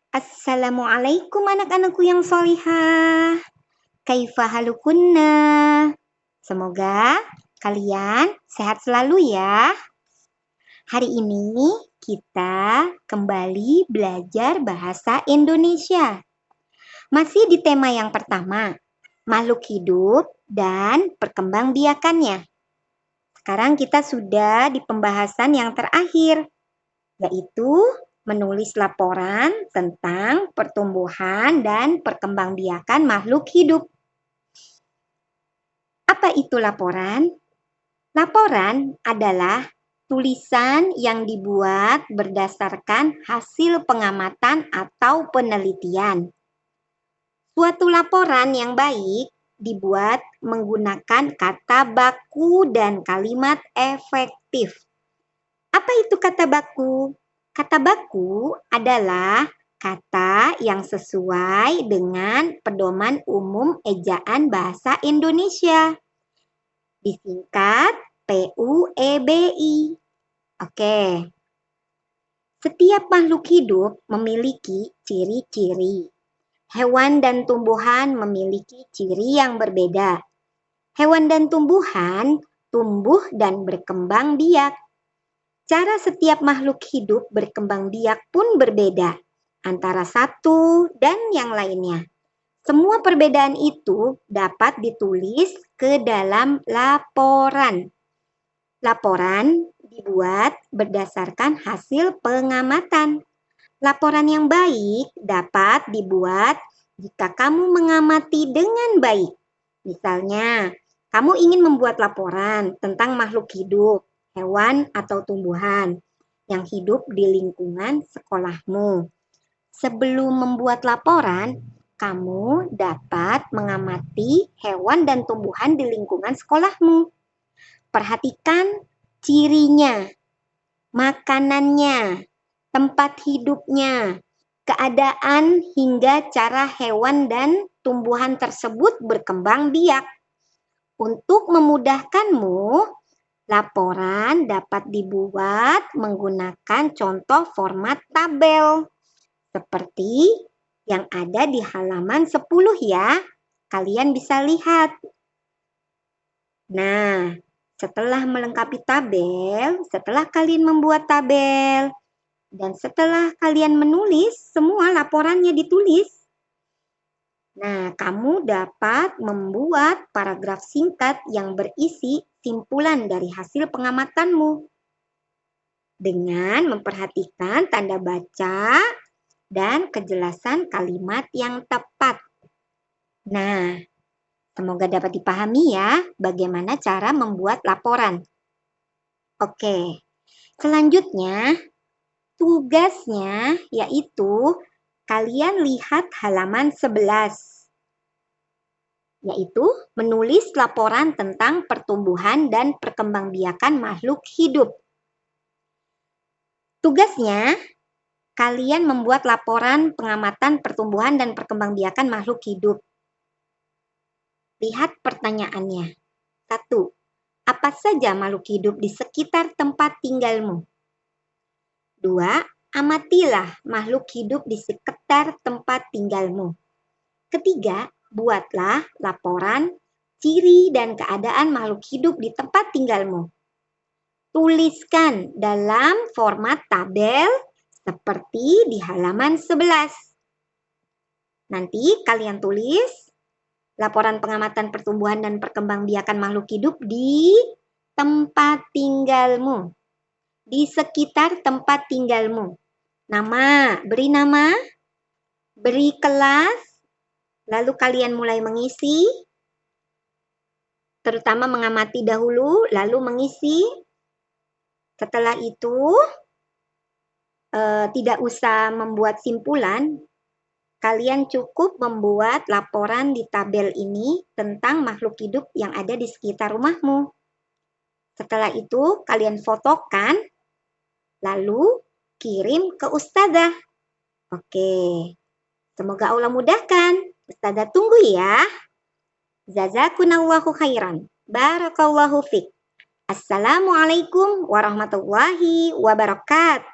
Assalamualaikum anak-anakku yang solihah. Kaifa halukunna? Semoga kalian sehat selalu ya. Hari ini kita kembali belajar bahasa Indonesia. Masih di tema yang pertama, makhluk hidup dan perkembangbiakannya. Sekarang kita sudah di pembahasan yang terakhir, yaitu menulis laporan tentang pertumbuhan dan perkembangbiakan makhluk hidup. Apa itu laporan? Laporan adalah tulisan yang dibuat berdasarkan hasil pengamatan atau penelitian. Suatu laporan yang baik dibuat menggunakan kata baku dan kalimat efektif. Apa itu kata baku? Kata baku adalah kata yang sesuai dengan pedoman umum ejaan bahasa Indonesia. Disingkat PUEBI. Oke. Setiap makhluk hidup memiliki ciri-ciri. Hewan dan tumbuhan memiliki ciri yang berbeda. Hewan dan tumbuhan tumbuh dan berkembang biak. Cara setiap makhluk hidup berkembang biak pun berbeda antara satu dan yang lainnya. Semua perbedaan itu dapat ditulis ke dalam laporan. Laporan dibuat berdasarkan hasil pengamatan. Laporan yang baik dapat dibuat jika kamu mengamati dengan baik. Misalnya, kamu ingin membuat laporan tentang makhluk hidup, hewan atau tumbuhan yang hidup di lingkungan sekolahmu. Sebelum membuat laporan, kamu dapat mengamati hewan dan tumbuhan di lingkungan sekolahmu. Perhatikan cirinya, makanannya, tempat hidupnya, keadaan hingga cara hewan dan tumbuhan tersebut berkembang biak. Untuk memudahkanmu, laporan dapat dibuat menggunakan contoh format tabel seperti yang ada di halaman 10 ya. Kalian bisa lihat. Nah, setelah melengkapi tabel, setelah kalian membuat tabel, dan setelah kalian menulis, semua laporannya ditulis. Nah, kamu dapat membuat paragraf singkat yang berisi simpulan dari hasil pengamatanmu. Dengan memperhatikan tanda baca dan kejelasan kalimat yang tepat. Nah, semoga dapat dipahami ya bagaimana cara membuat laporan. Oke, selanjutnya tugasnya yaitu kalian lihat halaman 11, yaitu menulis laporan tentang pertumbuhan dan perkembangbiakan makhluk hidup. Tugasnya, kalian membuat laporan pengamatan pertumbuhan dan perkembangbiakan makhluk hidup. Lihat pertanyaannya. 1. Apa saja makhluk hidup di sekitar tempat tinggalmu? 2. Amatilah makhluk hidup di sekitar tempat tinggalmu. Ketiga, buatlah laporan ciri dan keadaan makhluk hidup di tempat tinggalmu. Tuliskan dalam format tabel seperti di halaman 11. Nanti kalian tulis laporan pengamatan pertumbuhan dan perkembangbiakan makhluk hidup di tempat tinggalmu. Di sekitar tempat tinggalmu. Nama, beri kelas, lalu kalian mulai mengisi, terutama mengamati dahulu, lalu mengisi. Setelah itu, tidak usah membuat simpulan, kalian cukup membuat laporan di tabel ini tentang makhluk hidup yang ada di sekitar rumahmu. Setelah itu, kalian fotokan, lalu kirim ke ustazah. Oke, semoga Allah mudahkan. Ustazah tunggu ya. Jazakunallahu khairan. Barakallahu fiq. Assalamualaikum warahmatullahi wabarakatuh.